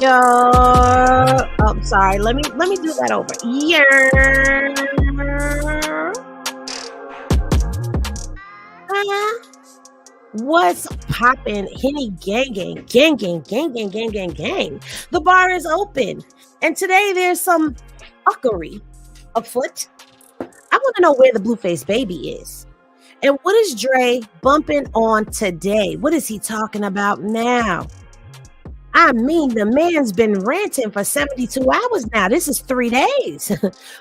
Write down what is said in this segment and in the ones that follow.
Oh, sorry. Let me do that over. Yeah. What's poppin'? Henny gang gang gang gang gang gang gang gang gang. The bar is open, and today there's some fuckery afoot. I want to know where the Blueface baby is. And what is Dre bumping on today? What is he talking about now? I mean, the man's been ranting for 72 hours now. This is 3 days.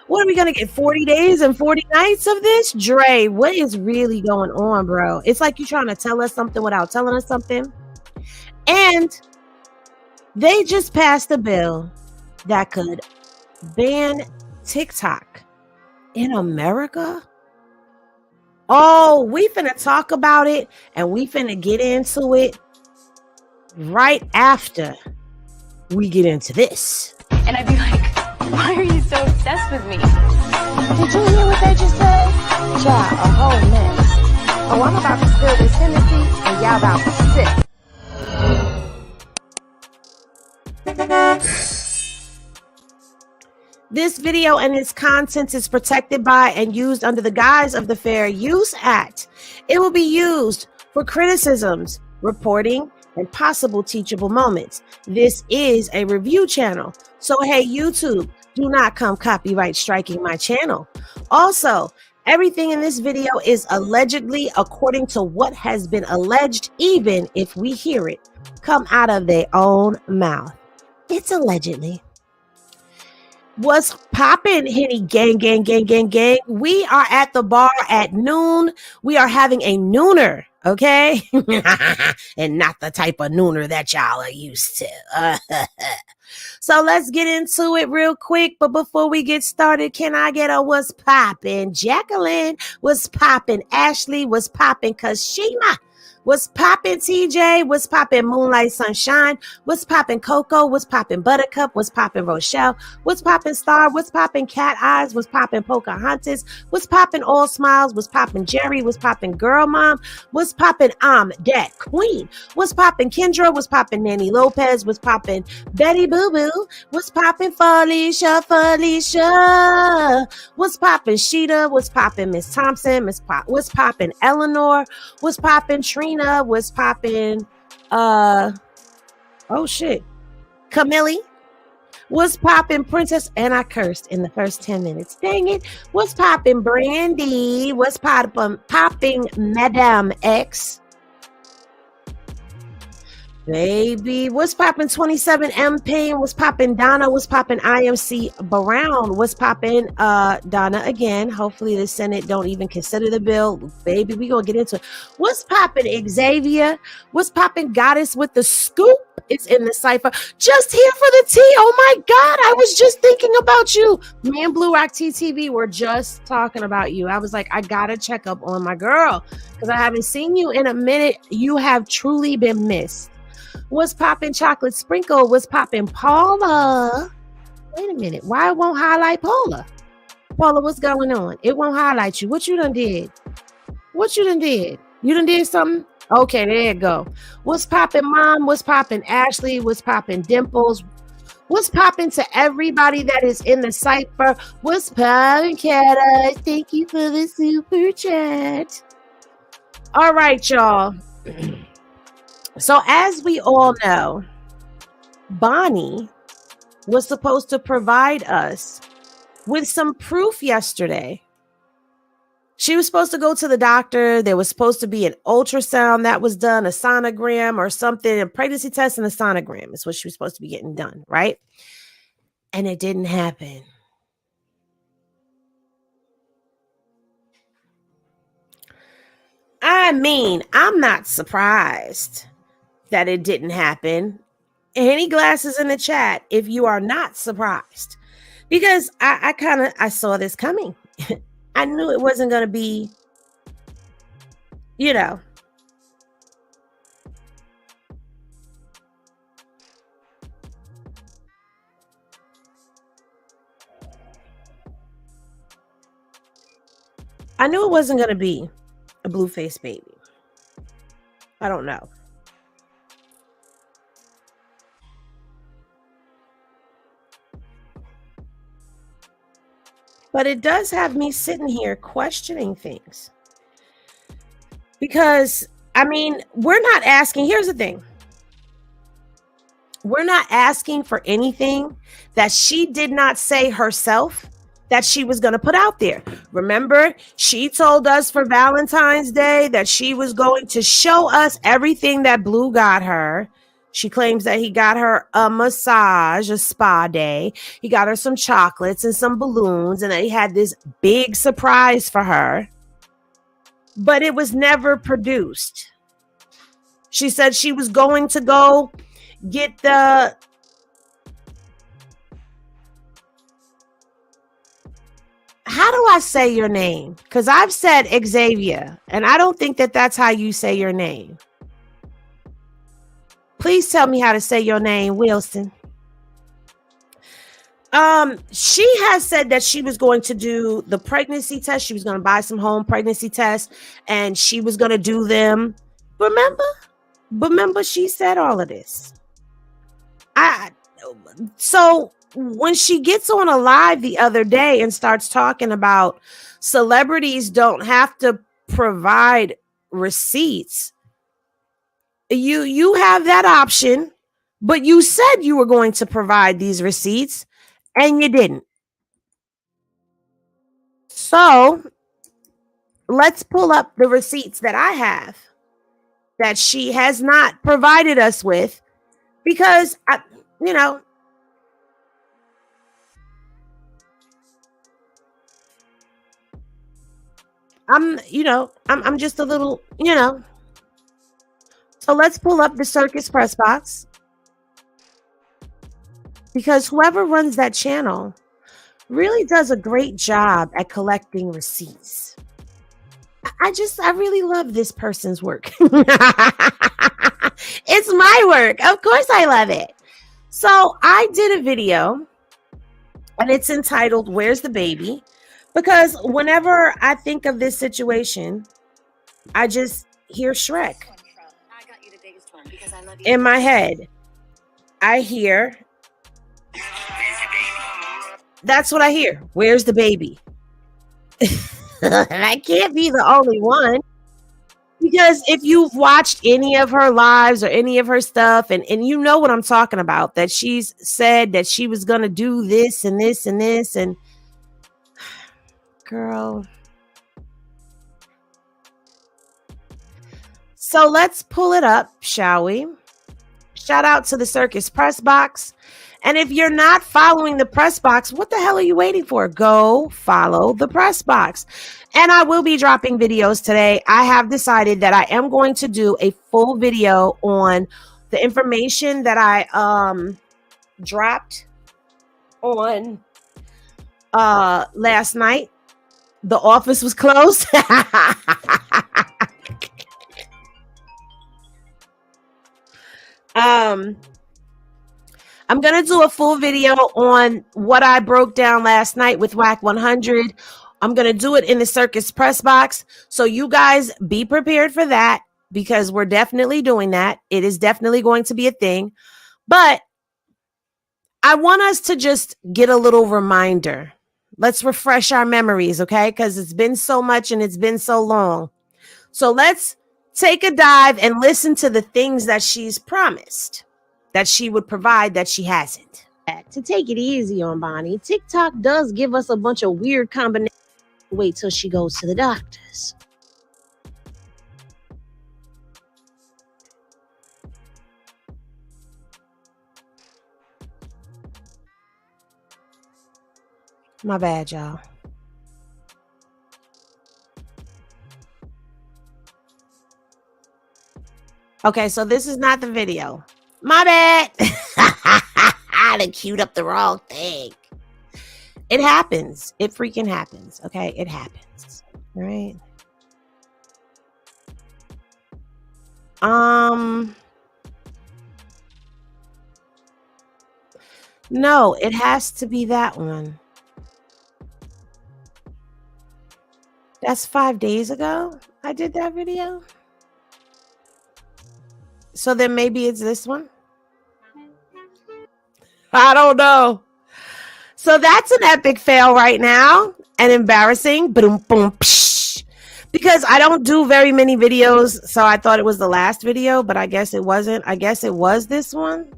What are we going to get? 40 days and 40 nights of this? Dre, what is really going on, bro? It's like you're trying to tell us something without telling us something. And they just passed a bill that could ban TikTok in America. Oh, we finna talk about it and we finna get into it right after we get into this. And I'd be like, why are you so obsessed with me? Did you hear what they just said? Child, a whole mess. Oh, I'm about to spill this Hennessy and y'all about to sit. This video and its content is protected by and used under the guise of the Fair Use Act. It will be used for criticisms, reporting, and possible teachable moments. This is a review channel. So, hey, YouTube, do not come copyright striking my channel. Also, everything in this video is allegedly according to what has been alleged, even if we hear it come out of their own mouth. It's allegedly. What's poppin', Henny gang, gang, gang, gang, gang? We are at the bar at noon. We are having a nooner, okay? And not the type of nooner that y'all are used to. So let's get into it real quick. But before we get started, can I get a what's poppin'? Jacqueline, what's poppin'? Ashley, what's poppin'? Kashima, what's poppin'? TJ, what's poppin'? Moonlight Sunshine, what's poppin'? Coco, what's poppin'? Buttercup, what's poppin'? Rochelle, what's poppin'? Star, what's poppin'? Cat Eyes, what's poppin'? Pocahontas, what's poppin'? All Smiles, what's poppin'? Jerry, what's poppin'? Girl Mom, what's poppin'? Dat Queen, what's poppin'? Kendra, what's poppin'? Nanny Lopez, what's poppin'? Betty Boo Boo, what's poppin'? Felicia, what's poppin'? Sheeta, what's poppin'? Miss Thompson, what's poppin'? Eleanor, what's poppin'? Trina, what's poppin'? Oh shit, Camille, what's poppin'? Princess, and I cursed in the first 10 minutes. Dang it. What's poppin'? Brandy, what's popping? Madame X, baby, what's poppin'? 27M Pain, what's poppin'? Donna, what's poppin'? IMC Brown, what's poppin'? Donna again. Hopefully the Senate don't even consider the bill. Baby, we gonna get into it. What's poppin'? Xavier, what's poppin'? Goddess with the scoop is in the cipher. Just here for the tea. Oh my God, I was just thinking about you. Me and Blue Rock TTV were just talking about you. I was like, I gotta check up on my girl because I haven't seen you in a minute. You have truly been missed. What's poppin'? Chocolate Sprinkle, what's poppin'? Paula, wait a minute, why it won't highlight Paula? Paula, what's going on? It won't highlight you. What you done did? What you done did? You done did something? Okay, there you go. What's poppin'? Mom, what's poppin'? Ashley, what's poppin'? Dimples, what's poppin' to everybody that is in the cipher? What's poppin'? Cat Eyes, thank you for the super chat. All right, y'all. So as we all know, Bonnie was supposed to provide us with some proof yesterday. She was supposed to go to the doctor. There was supposed to be an ultrasound that was done, a sonogram or something, a pregnancy test and a sonogram is what she was supposed to be getting done, right? And it didn't happen. I mean, I'm not surprised that it didn't happen. Any glasses in the chat if you are not surprised, because I saw this coming. I knew it wasn't going to be, you know. I knew it wasn't going to be a Blueface baby. I don't know. But it does have me sitting here questioning things. Because, I mean, we're not asking, here's the thing. We're not asking for anything that she did not say herself that she was going to put out there. Remember, she told us for Valentine's Day that she was going to show us everything that Blue got her. She claims that he got her a massage, a spa day. He got her some chocolates and some balloons, and that he had this big surprise for her. But it was never produced. She said she was going to go get the how do I say your name? Because I've said Xavier, and I don't think that that's how you say your name. Please tell me how to say your name, Wilson. She has said that she was going to do the pregnancy test. She was going to buy some home pregnancy tests, and she was going to do them. Remember, she said all of this. So when she gets on a live the other day and starts talking about celebrities don't have to provide receipts, you have that option, but you said you were going to provide these receipts and you didn't. So let's pull up the receipts that I have that she has not provided us with, because I'm just a little, So let's pull up the Circus Press Box, because whoever runs that channel really does a great job at collecting receipts. I really love this person's work. It's my work. Of course I love it. So I did a video and it's entitled, "Where's the Baby?" Because whenever I think of this situation, I just hear Shrek. In my head, I hear, that's what I hear. Where's the baby? And I can't be the only one, because if you've watched any of her lives or any of her stuff, and you know what I'm talking about, that she's said that she was going to do this and this and this, and girl. So let's pull it up, shall we? Shout out to the Circus Press Box. And if you're not following the Press Box, what the hell are you waiting for? Go follow the Press Box. And I will be dropping videos today. I have decided that I am going to do a full video on the information that I dropped on last night. The office was closed. I'm going to do a full video on what I broke down last night with WAC 100. I'm going to do it in the Circus Press Box. So you guys be prepared for that, because we're definitely doing that. It is definitely going to be a thing. But I want us to just get a little reminder. Let's refresh our memories, okay? Because it's been so much and it's been so long. So let's take a dive and listen to the things that she's promised that she would provide that she hasn't. To take it easy on Bonnie, TikTok does give us a bunch of weird combinations. Wait till she goes to the doctors. My bad, y'all. Okay, so this is not the video. My bad. I done queued up the wrong thing. It happens. It freaking happens. Okay, it happens. All right. No, it has to be that one. That's 5 days ago I did that video. So then maybe it's this one. I don't know. So that's an epic fail right now. and embarrassing. Boom, boom, psh. Because I don't do very many videos, so I thought it was the last video, but I guess it wasn't. I guess it was this one.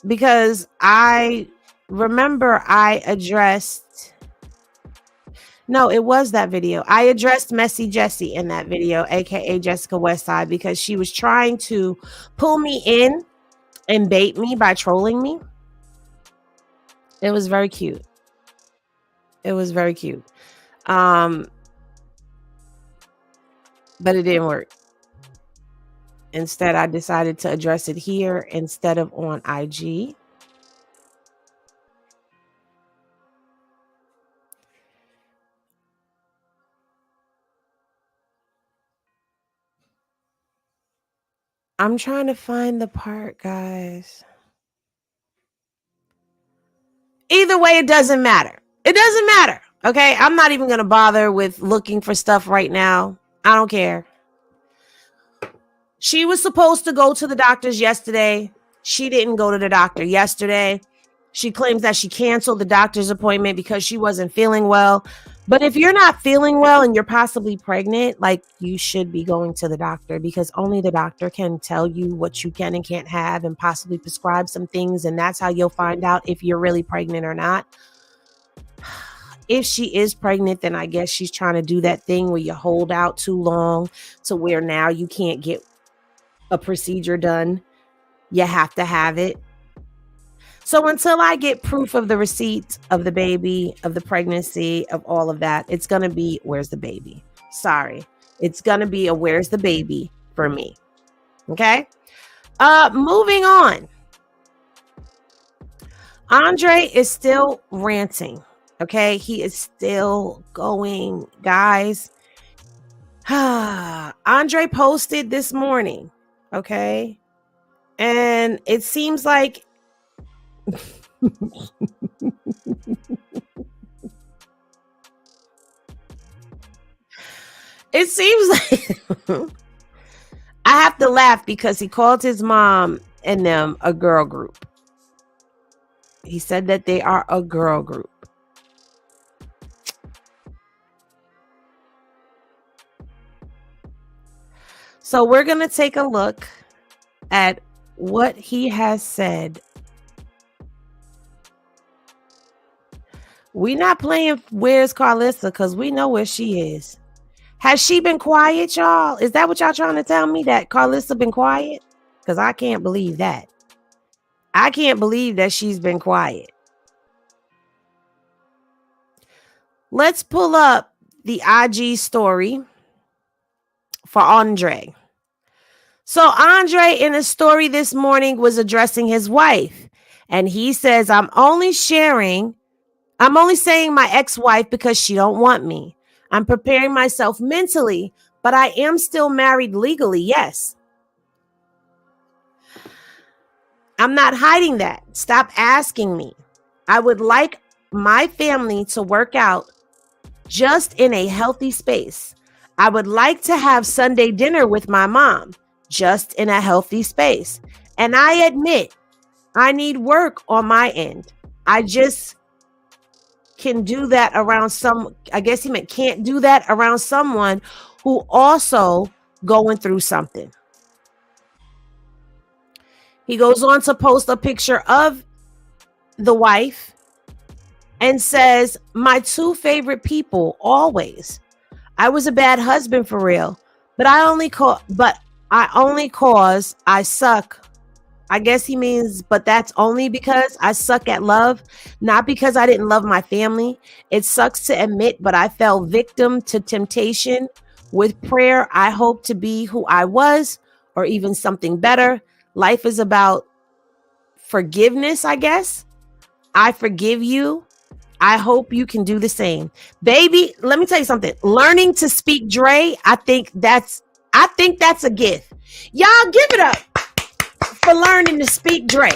Because I remember I addressed, no, it was that video. I addressed Messy Jessie in that video, aka Jessica Westside, because she was trying to pull me in and bait me by trolling me. It was very cute. It was very cute. But it didn't work. Instead, I decided to address it here instead of on IG. I'm trying to find the part, guys. Either way, it doesn't matter. It doesn't matter. Okay, I'm not even going to bother with looking for stuff right now. I don't care. She was supposed to go to the doctors yesterday. She didn't go to the doctor yesterday. She claims that she canceled the doctor's appointment because she wasn't feeling well. But if you're not feeling well and you're possibly pregnant, like, you should be going to the doctor, because only the doctor can tell you what you can and can't have and possibly prescribe some things. And that's how you'll find out if you're really pregnant or not. If she is pregnant, then I guess she's trying to do that thing where you hold out too long to where now you can't get a procedure done. You have to have it. So until I get proof of the receipt of the baby, of the pregnancy, of all of that, it's going to be, where's the baby? Sorry. It's going to be a where's the baby for me. Okay. Moving on. Andre is still ranting. Okay. He is still going, guys. Andre posted this morning. Okay. And it seems like it seems like I have to laugh because he called his mom and them a girl group. He said that they are a girl group. So we're going to take a look at what he has said. We're not playing Where's Carlissa because we know where she is. Has she been quiet, y'all? Is that what y'all trying to tell me, that Carlissa been quiet? Because I can't believe that. I can't believe that she's been quiet. Let's pull up the IG story for Andre. So Andre in a story this morning was addressing his wife. And he says, I'm only saying my ex-wife because she don't want me. I'm preparing myself mentally, but I am still married legally. Yes. I'm not hiding that. Stop asking me. I would like my family to work out just in a healthy space. I would like to have Sunday dinner with my mom just in a healthy space. And I admit I need work on my end. I just can do that around I guess he meant can't do that around someone who also going through something. He goes on to post a picture of the wife and says, my two favorite people always. I was a bad husband for real, but I only cause I suck. I guess he means, but that's only because I suck at love, not because I didn't love my family. It sucks to admit, but I fell victim to temptation. With prayer, I hope to be who I was or even something better. Life is about forgiveness, I guess. I forgive you. I hope you can do the same. Baby, let me tell you something. Learning to speak Dre, I think that's a gift. Y'all give it up for learning to speak Dre.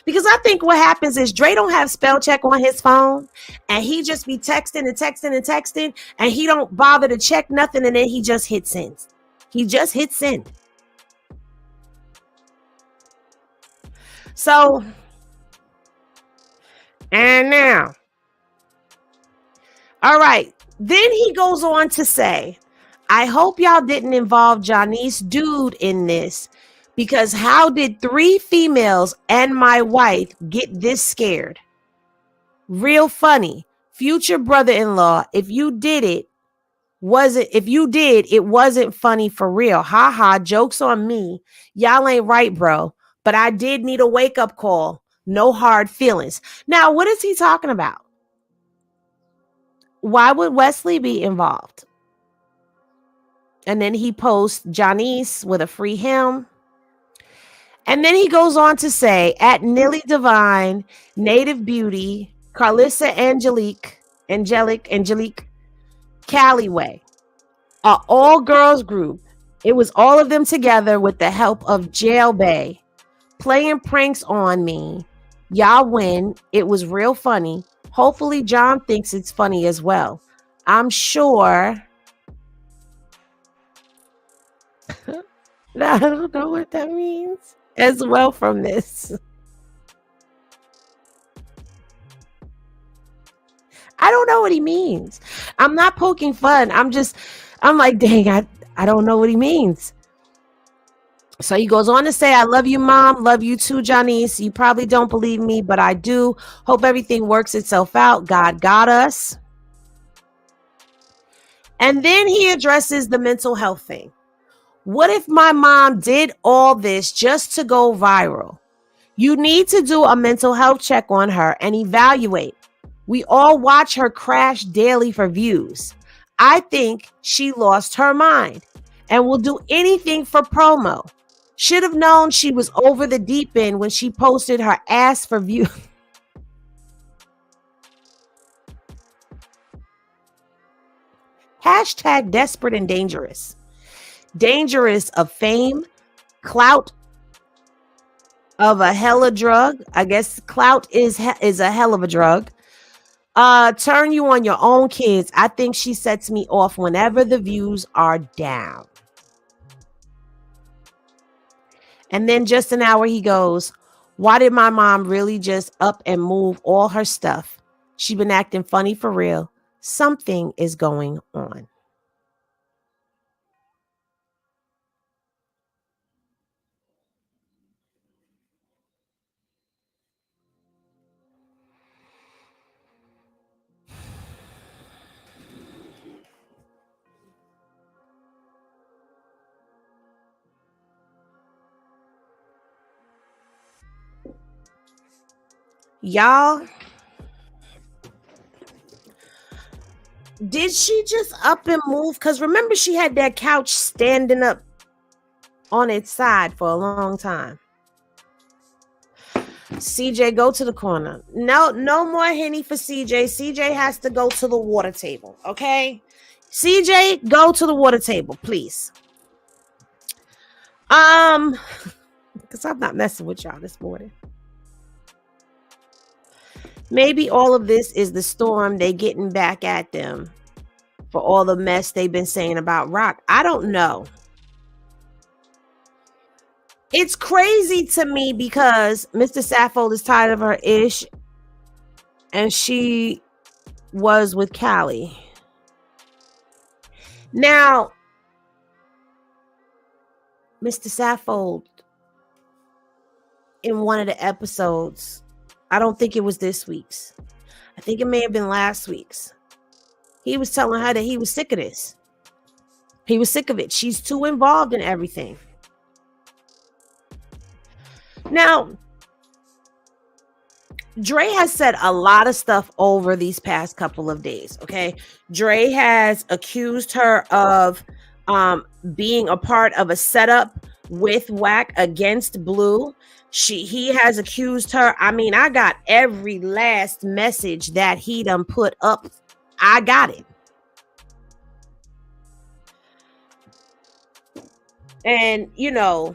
Because I think what happens is Dre don't have spell check on his phone and he just be texting and he don't bother to check nothing, and then he just hits send. He just hits send. So And now, all right. Then he goes on to say, I hope y'all didn't involve Johnny's dude in this because how did 3 females and my wife get this scared? Real funny. Future brother-in-law, if you did, it wasn't funny for real. Ha ha, joke's on me. Y'all ain't right, bro. But I did need a wake-up call. No hard feelings. Now, what is he talking about? Why would Wesley be involved? And then he posts Janice with a free hymn. And then he goes on to say, at Nilly Divine, Native Beauty, Carlissa Angelique, Calloway, an all girls group. It was all of them together with the help of Jail Bay playing pranks on me. Y'all win. It was real funny. Hopefully, John thinks it's funny as well. I'm sure. I don't know what that means as well from this. I don't know what he means. I'm not poking fun. I'm like, dang, I don't know what he means. So he goes on to say, I love you, Mom. Love you too, Janice. You probably don't believe me, but I do. Hope everything works itself out. God got us. And then he addresses the mental health thing. What if my mom did all this just to go viral? You need to do a mental health check on her and evaluate. We all watch her crash daily for views. I think she lost her mind and will do anything for promo. Should have known she was over the deep end when she posted her ass for views. Hashtag desperate and dangerous. Dangerous of fame, clout of a hella drug. I guess clout is a hell of a drug. Turn you on your own kids. I think she sets me off whenever the views are down. And then just an hour he goes, why did my mom really just up and move all her stuff? She been acting funny for real. Something is going on. Y'all, did she just up and move? Because remember, she had that couch standing up on its side for a long time. CJ, go to the corner. No more Henny for CJ. CJ has to go to the water table, okay? CJ, go to the water table, please. Because I'm not messing with y'all this morning. Maybe all of this is the storm they getting back at them for all the mess they've been saying about Rock. I don't know. It's crazy to me because Mr. Saffold is tired of her ish and she was with Callie. Now, Mr. Saffold, in one of the episodes, I don't think it was this week's. I think it may have been last week's. He was telling her that he was sick of this. He was sick of it. She's too involved in everything. Now, Dre has said a lot of stuff over these past couple of days, okay? Dre has accused her of being a part of a setup with Wack against Blue. He has accused her. I mean, I got every last message that he done put up. I got it. And, you know,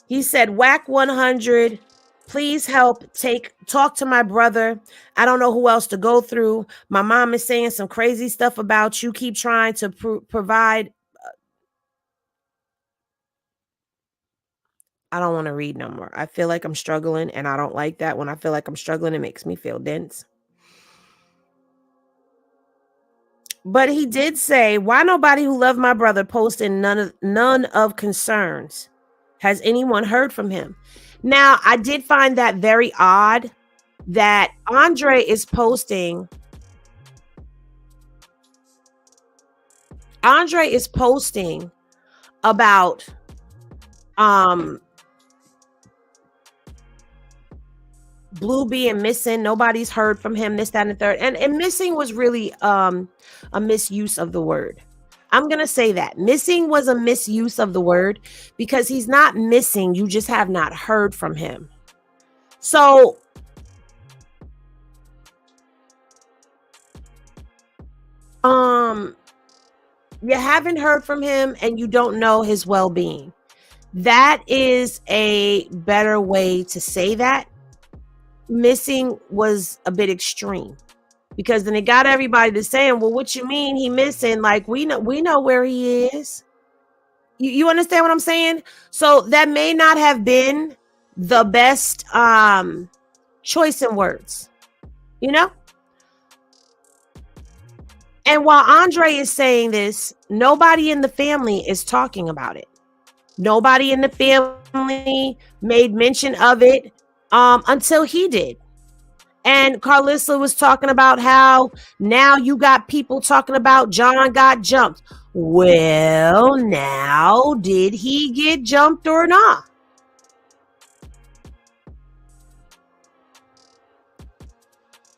he said, Wack 100, please help talk to my brother. I don't know who else to go through. My mom is saying some crazy stuff about you. Keep trying to provide. I don't want to read no more. I feel like I'm struggling, and I don't like that. When I feel like I'm struggling, it makes me feel dense. But he did say, why nobody who loved my brother posting none of concerns? Has anyone heard from him? Now, I did find that very odd that Andre is posting. Andre is posting about Blue being missing. Nobody's heard from him, this, that, and the third. And missing was really a misuse of the word. I'm going to say that. Missing was a misuse of the word because he's not missing. You just have not heard from him. So you haven't heard from him and you don't know his well-being. That is a better way to say that. Missing was a bit extreme because then it got everybody to saying, well, what you mean he missing? Like we know where he is. You understand what I'm saying? So that may not have been the best choice in words, you know? And while Andre is saying this, nobody in the family is talking about it. Nobody in the family made mention of it until he did. And Carlissa was talking about how now you got people talking about John got jumped. Well, now, did he get jumped or not?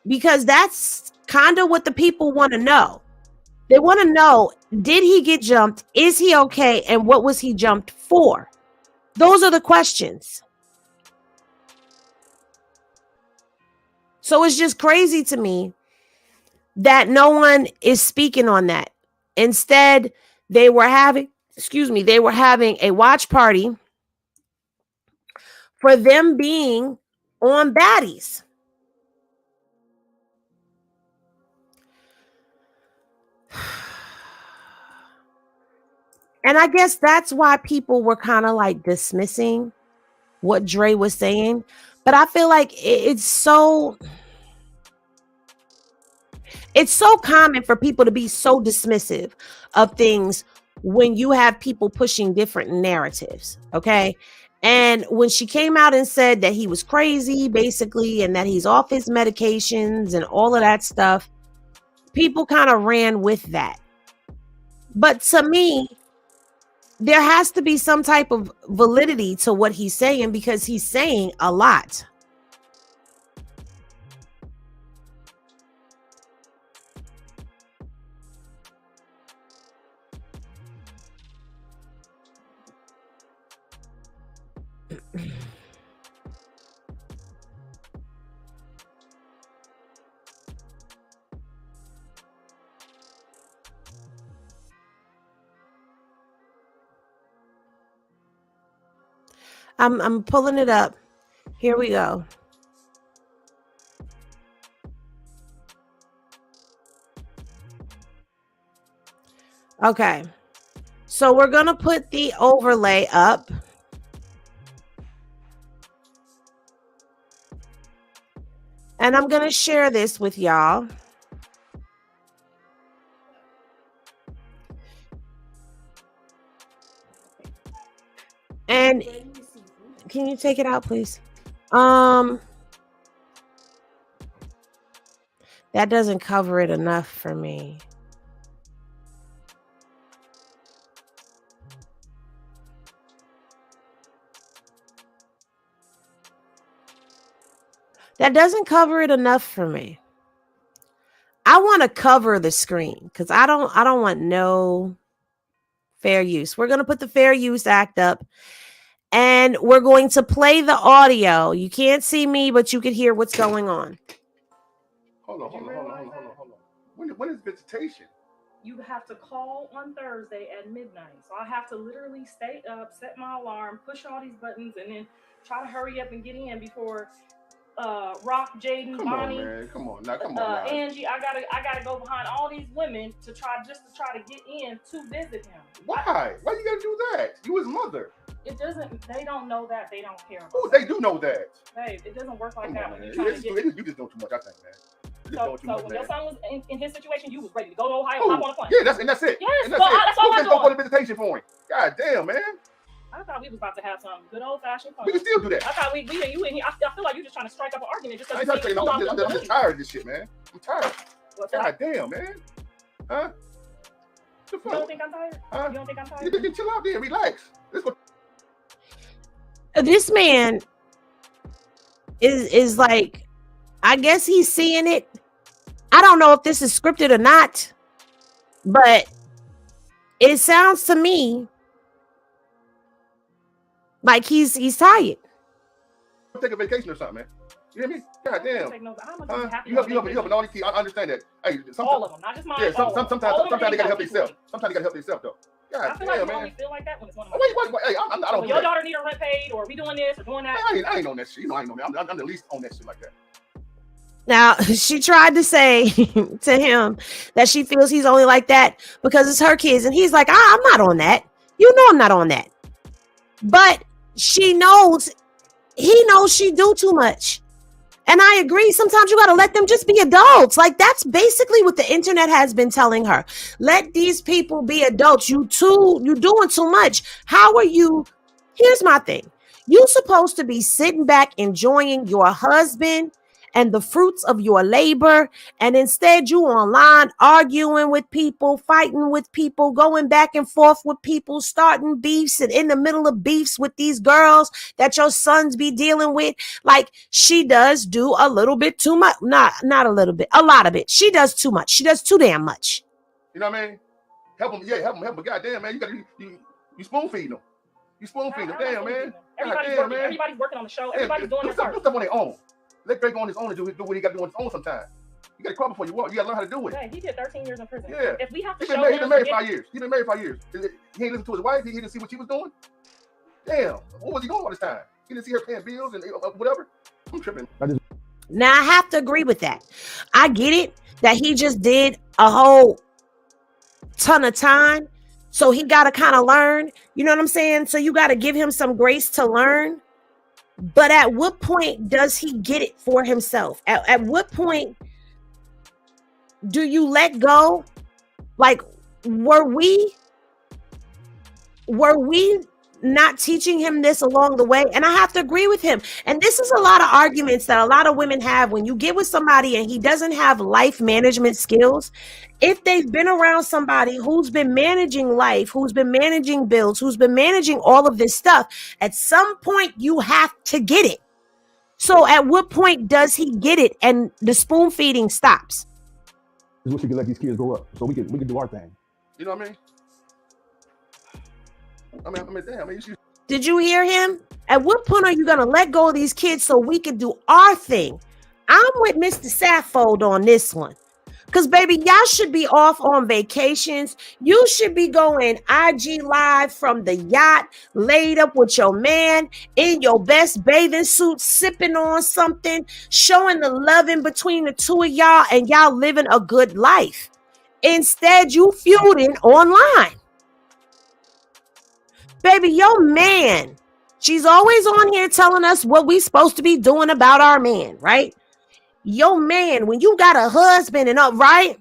Because that's kind of what the people want to know. They want to know, did he get jumped? Is he okay? And what was he jumped for? Those are the questions. So it's just crazy to me that no one is speaking on that. Instead, they were having a watch party for them being on baddies. And I guess that's why people were kind of like dismissing what Dre was saying. But I feel like it's so common for people to be so dismissive of things when you have people pushing different narratives. Okay. And when she came out and said that he was crazy, basically, and that he's off his medications and all of that stuff, people kind of ran with that. But to me, there has to be some type of validity to what he's saying because he's saying a lot. I'm pulling it up. Here we go. Okay. So we're going to put the overlay up. And I'm going to share this with y'all. And can you take it out, please? That doesn't cover it enough for me. That doesn't cover it enough for me. I want to cover the screen because I don't want no fair use. We're going to put the Fair Use Act up and we're going to play the audio. You can't see me, but you can hear what's going on. Hold on. When is visitation? You have to call on Thursday at midnight. So I have to literally stay up, set my alarm, push all these buttons, and then try to hurry up and get in before Rock, Jaden, Bonnie, come on now. Angie. I gotta go behind all these women to try to get in to visit him. Why? Why you gotta do that? You his mother. It doesn't. They don't know that. They don't care. Oh, they do know that. Babe, it doesn't work like Come that on, when man. you're trying to get. You just know too much, I think, man. You just So, know too much, when man. your son was in his situation, you was ready to go to Ohio, Oh, hop on a plane. yeah, that's it. Yes, and that's well, it. that's all I'm Just go for doing. the visitation for him. God damn, man. I thought we was about to have some good old fashioned fun. We can still do that. I thought we and you and he, I feel like you're just trying to strike up an argument just I ain't because trying to tell you, I'm just tired of this shit, man. I'm tired. God damn, man. Huh? You don't think I'm tired? Huh? You don't think I'm tired? You just chill out there, relax. Let's go. This man is like, I guess he's seeing it. I don't know if this is scripted or not, but it sounds to me like he's tired. Take a vacation or something, man. You hear me? God damn. You helping all these kids. I understand that. Hey, all of them, not just mine. Yeah, sometimes they gotta help themselves. Sometimes they gotta help themselves, though. God I feel like damn, you man. only feel like that when it's one of Wait. Hey, I don't when do your that. daughter need her rent paid, or we doing this or doing that. I ain't on that shit. You know, I ain't on that. I'm the least on that shit like that. Now, she tried to say to him that she feels he's only like that because it's her kids. And he's like, I'm not on that. You know I'm not on that. But he knows she do too much. And I agree. Sometimes you got to let them just be adults. Like, that's basically what the internet has been telling her. Let these people be adults. You doing too much. How are you? Here's my thing. You're supposed to be sitting back, enjoying your husband and the fruits of your labor. And instead you online arguing with people, fighting with people, going back and forth with people, starting beefs and in the middle of beefs with these girls that your sons be dealing with. Like, she does do a little bit too much. Not a little bit, a lot of it. She does too much. She does too damn much. You know what I mean? Help them. Yeah, help them. But goddamn, man, you spoon feeding them. You spoon feeding them. Damn, man. Everybody's working on the show. Everybody's doing their part. Do stuff on their own. Let Greg go on his own and do what he got to do on his own sometimes. You got to crawl before you walk. You got to learn how to do it. Hey, he did 13 years in prison. Yeah. If we have to He's been married 5 years. He ain't listened to his wife. He didn't see what she was doing. Damn. What was he doing all this time? He didn't see her paying bills and whatever. I'm tripping. Now, I have to agree with that. I get it that he just did a whole ton of time. So he got to kind of learn. You know what I'm saying? So you got to give him some grace to learn. But at what point does he get it for himself? At what point do you let go? Like, were we not teaching him this along the way? And I have to agree with him. And this is a lot of arguments that a lot of women have when you get with somebody and he doesn't have life management skills. If they've been around somebody who's been managing life, who's been managing bills, who's been managing all of this stuff, at some point you have to get it. So at what point does he get it and the spoon feeding stops? Is what you can let these kids grow up so we can do our thing. You know what I mean? Damn. Did you hear him? At what point are you going to let go of these kids so we can do our thing? I'm with Mr. Saffold on this one. Because, baby, y'all should be off on vacations. You should be going IG live from the yacht, laid up with your man in your best bathing suit, sipping on something, showing the loving between the two of y'all, and y'all living a good life. Instead, you feuding online. Baby, your man, she's always on here telling us what we supposed to be doing about our man, right? Your man, when you got a husband and up, right?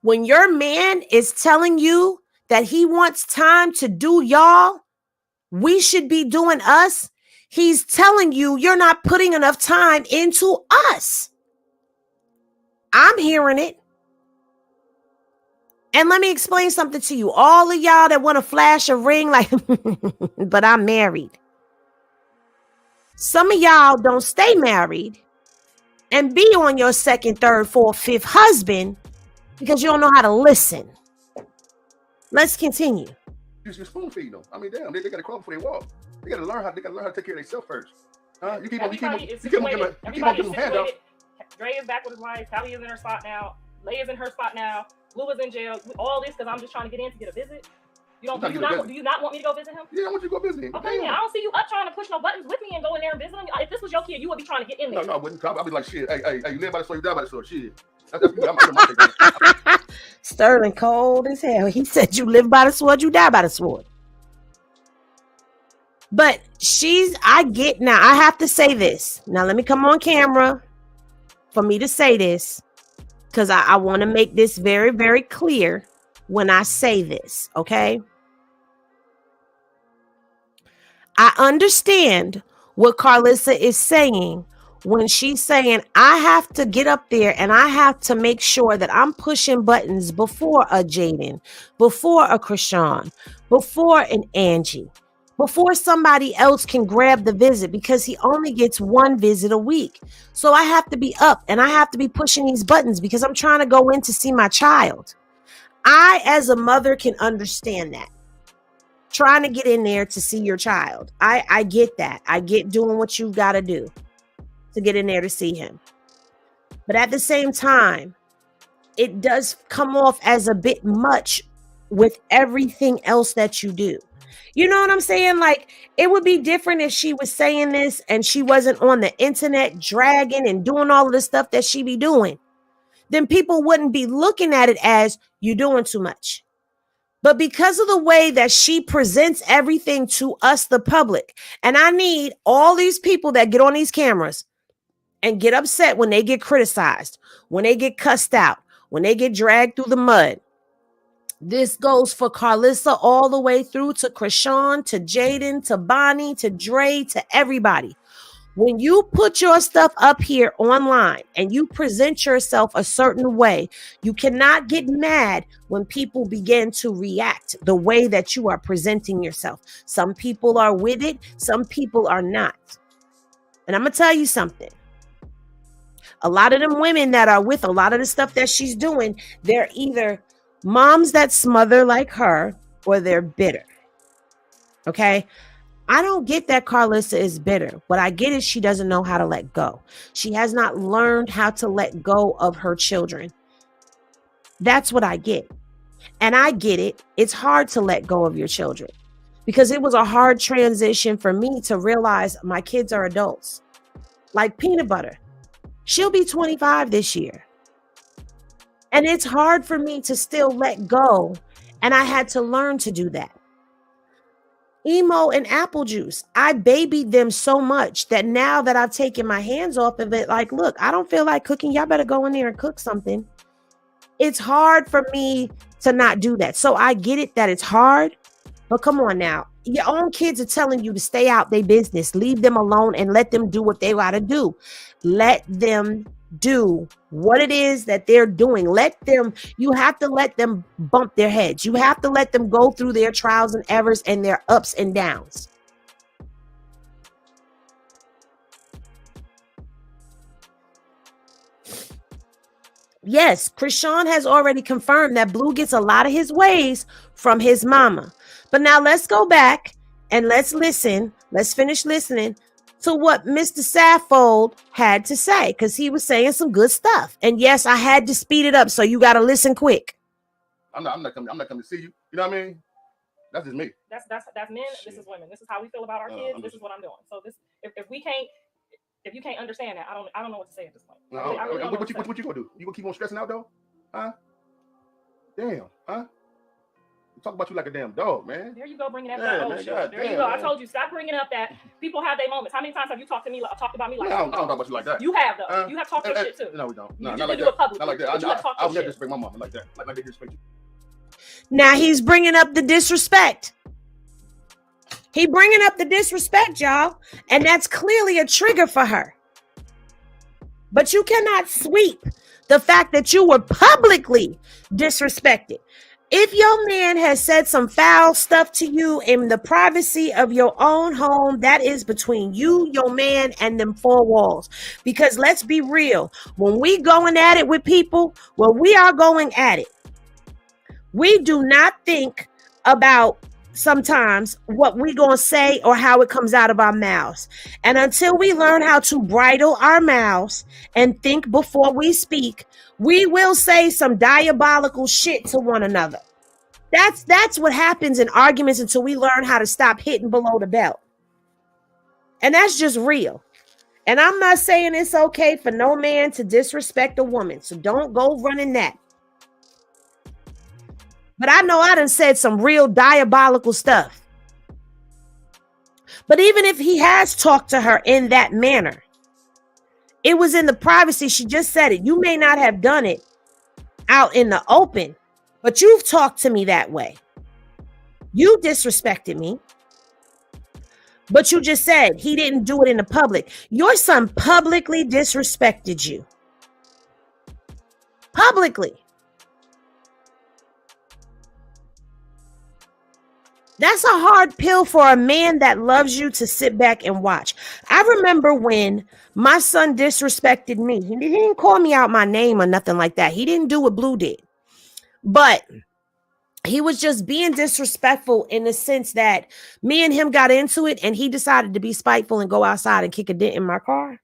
When your man is telling you that he wants time to do y'all, we should be doing us. He's telling you you're not putting enough time into us. I'm hearing it. And let me explain something to you. All of y'all that want to flash a ring like, but I'm married. Some of y'all don't stay married and be on your second, third, fourth, fifth husband because you don't know how to listen. Let's continue. You spoon feed them. I mean, damn, they got to crawl before they walk. They got to learn how to take care of themselves first. You keep on giving them handouts. Dre is back with his wife. Callie is in her spot now. Leia's in her spot now. Blue is in jail. All this because I'm just trying to get in to get a visit. Do you not want me to go visit him? Yeah, I want you to go visit him. Okay, yeah, I don't see you up trying to push no buttons with me and go in there and visit him. If this was your kid, you would be trying to get in there. No, I wouldn't. I'd be like, shit. Hey, you live by the sword, you die by the sword. Shit. That's Sterling cold as hell. He said you live by the sword, you die by the sword. But I get now. I have to say this. Now, let me come on camera for me to say this, because I want to make this very, very clear when I say this, okay? I understand what Carlissa is saying when she's saying, I have to get up there and I have to make sure that I'm pushing buttons before a Jaden, before a Krishan, before an Angie, before somebody else can grab the visit, because he only gets one visit a week. So I have to be up and I have to be pushing these buttons because I'm trying to go in to see my child. I, as a mother, can understand that. Trying to get in there to see your child. I get that. I get doing what you've got to do to get in there to see him. But at the same time, it does come off as a bit much with everything else that you do. You know what I'm saying? Like, it would be different if she was saying this and she wasn't on the internet dragging and doing all of the stuff that she be doing. Then people wouldn't be looking at it as you doing too much. But because of the way that she presents everything to us, the public, and I need all these people that get on these cameras and get upset when they get criticized, when they get cussed out, when they get dragged through the mud. This goes for Carlissa all the way through to Krishan, to Jaden, to Bonnie, to Dre, to everybody. When you put your stuff up here online and you present yourself a certain way, you cannot get mad when people begin to react the way that you are presenting yourself. Some people are with it, some people are not. And I'm going to tell you something. A lot of them women that are with a lot of the stuff that she's doing, they're either moms that smother like her or they're bitter. Okay? I don't get that Carlissa is bitter. What I get is she doesn't know how to let go. She has not learned how to let go of her children. That's what I get. And I get it. It's hard to let go of your children because it was a hard transition for me to realize my kids are adults. Like Peanut Butter. She'll be 25 this year. And it's hard for me to still let go. And I had to learn to do that. Emo and Apple Juice, I babied them so much that now that I've taken my hands off of it, like, look, I don't feel like cooking. Y'all better go in there and cook something. It's hard for me to not do that. So I get it that it's hard, but come on now. Your own kids are telling you to stay out their business. Leave them alone and let them do what they got to do. Let them do what it is that they're doing. You have to let them bump their heads. You have to let them go through their trials and errors and their ups and downs. Yes, Krishan has already confirmed that Blue gets a lot of his ways from his mama. But now let's go back and let's listen. Let's finish listening to what Mr. Saffold had to say, because he was saying some good stuff. And yes, I had to speed it up, so you got to listen quick. I'm not coming to see you. You know what I mean? That's just me. That's men. Shit. This is women. This is how we feel about our kids. This is what I'm doing. So this, if you can't understand that, I don't know what to say at this point. What you gonna do? You gonna keep on stressing out though? Huh? Damn, huh? Talk about you like a damn dog, man. There you go, bringing that old shit. There you go. Man. I told you, stop bringing up that people have their moments. How many times have you talked about me like that? I don't talk about you like that. You have though. You have talked your shit too. No, we don't. No, not like that. Not like that. I'll never disrespect my mama like that. Like they disrespect you. Now he's bringing up the disrespect. He bringing up the disrespect, y'all, and that's clearly a trigger for her. But you cannot sweep the fact that you were publicly disrespected. If your man has said some foul stuff to you in the privacy of your own home, that is between you, your man, and them four walls. Because let's be real, when we going at it with people, well, we are going at it. We do not think about sometimes what we gonna say or how it comes out of our mouths. And until we learn how to bridle our mouths and think before we speak, we will say some diabolical shit to one another. That's what happens in arguments until we learn how to stop hitting below the belt. And that's just real. And I'm not saying it's okay for no man to disrespect a woman. So don't go running that. But I know I done said some real diabolical stuff. But even if he has talked to her in that manner, it was in the privacy. She just said it. You may not have done it out in the open, but you've talked to me that way. You disrespected me, but you just said he didn't do it in the public. Your son publicly disrespected you. Publicly. That's a hard pill for a man that loves you to sit back and watch. I remember when my son disrespected me. He didn't call me out my name or nothing like that. He didn't do what Blue did. But he was just being disrespectful in the sense that me and him got into it and he decided to be spiteful and go outside and kick a dent in my car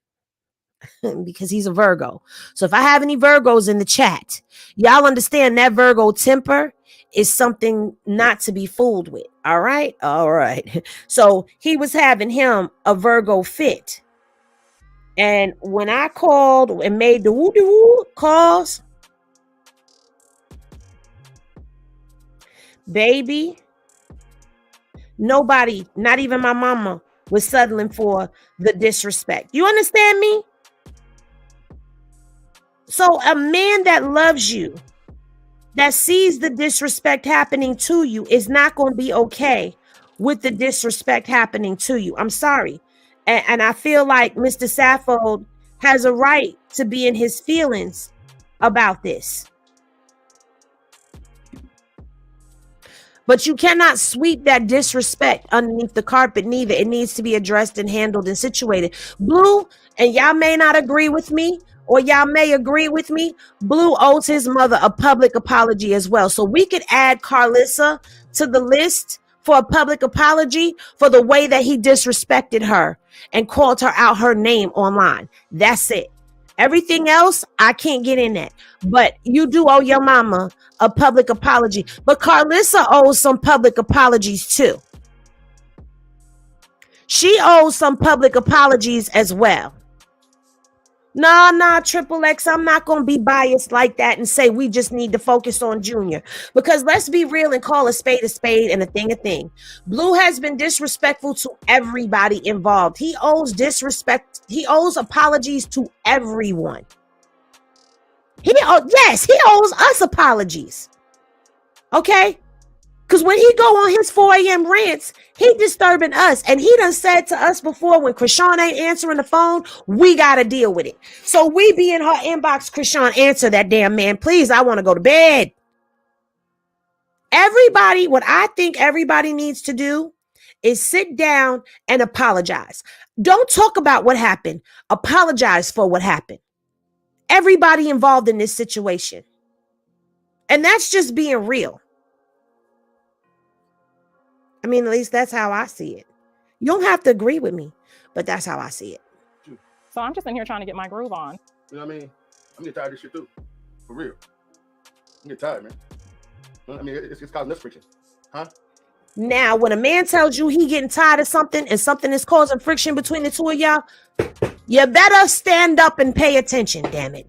because he's a Virgo. So if I have any Virgos in the chat, y'all understand that Virgo temper is something not to be fooled with. All right. All right. So he was having him a Virgo fit. And when I called and made the woo calls, baby, nobody, not even my mama, was settling for the disrespect. You understand me? So a man that loves you, that sees the disrespect happening to you, is not going to be okay with the disrespect happening to you. I'm sorry. And I feel like Mr. Saffold has a right to be in his feelings about this. But you cannot sweep that disrespect underneath the carpet neither. It needs to be addressed and handled and situated. Blue, and y'all may not agree with me, or y'all may agree with me, Blue owes his mother a public apology as well. So we could add Carlissa to the list for a public apology for the way that he disrespected her and called her out her name online. That's it. Everything else, I can't get in that. But you do owe your mama a public apology. But Carlissa owes some public apologies too. She owes some public apologies as well. Nah, Triple X, I'm not going to be biased like that and say we just need to focus on Junior. Because let's be real and call a spade and a thing a thing. Blue has been disrespectful to everybody involved. He owes apologies to everyone. He owes us apologies. Okay? Because when he go on his 4 a.m. rants, he disturbing us. And he done said to us before, when Krishan ain't answering the phone, we got to deal with it. So we be in her inbox, Krishan, answer that damn man. Please, I want to go to bed. Everybody, what I think everybody needs to do is sit down and apologize. Don't talk about what happened. Apologize for what happened. Everybody involved in this situation. And that's just being real. I mean, at least that's how I see it. You don't have to agree with me, but that's how I see it. So I'm just in here trying to get my groove on. You know what I mean? I'm getting tired of this shit too. For real. I'm getting tired, man. I mean, it's causing us friction. Huh? Now, when a man tells you he getting tired of something and something is causing friction between the two of y'all, you better stand up and pay attention, damn it.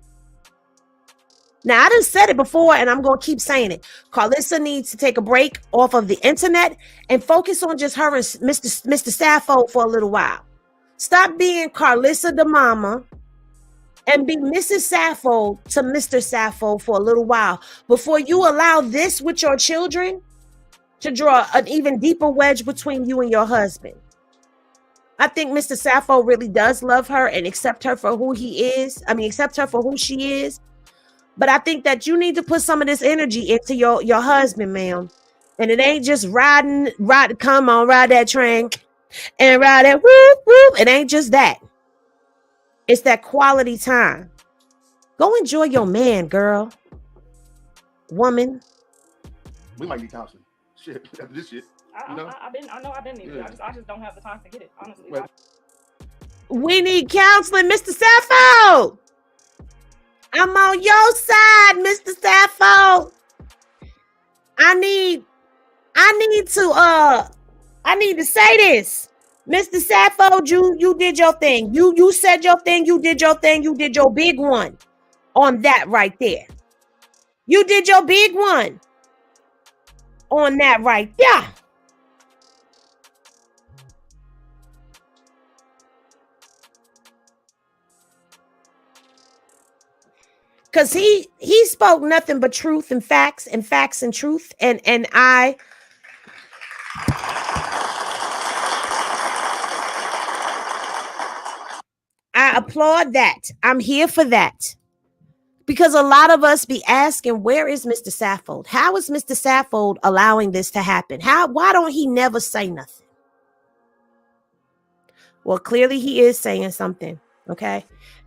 Now, I done said it before, and I'm going to keep saying it. Carlissa needs to take a break off of the internet and focus on just her and Mr. Saffold for a little while. Stop being Carlissa the mama and be Mrs. Saffold to Mr. Saffold for a little while before you allow this with your children to draw an even deeper wedge between you and your husband. I think Mr. Saffold really does love her and accept her for who accept her for who she is. But I think that you need to put some of this energy into your husband, ma'am. And it ain't just ride that train and ride that whoop, whoop. It ain't just that. It's that quality time. Go enjoy your man, girl. Woman. We might need counseling. Shit, after this shit. I know I've been needing it. I just don't have the time to get it, honestly. Well, we need counseling, Mr. Saffold. I'm on your side, Mr. Saffold. I need to say this. Mr. Saffold, you did your thing. You said your thing, you did your thing, you did your big one on that right there. You did your big one on that right there. because he spoke nothing but truth and facts and facts and truth, and I applaud that. I'm here for that. Because a lot of us be asking, where is Mr. Saffold? How is Mr. Saffold allowing this to happen? Why don't he never say nothing? Well, clearly he is saying something, okay?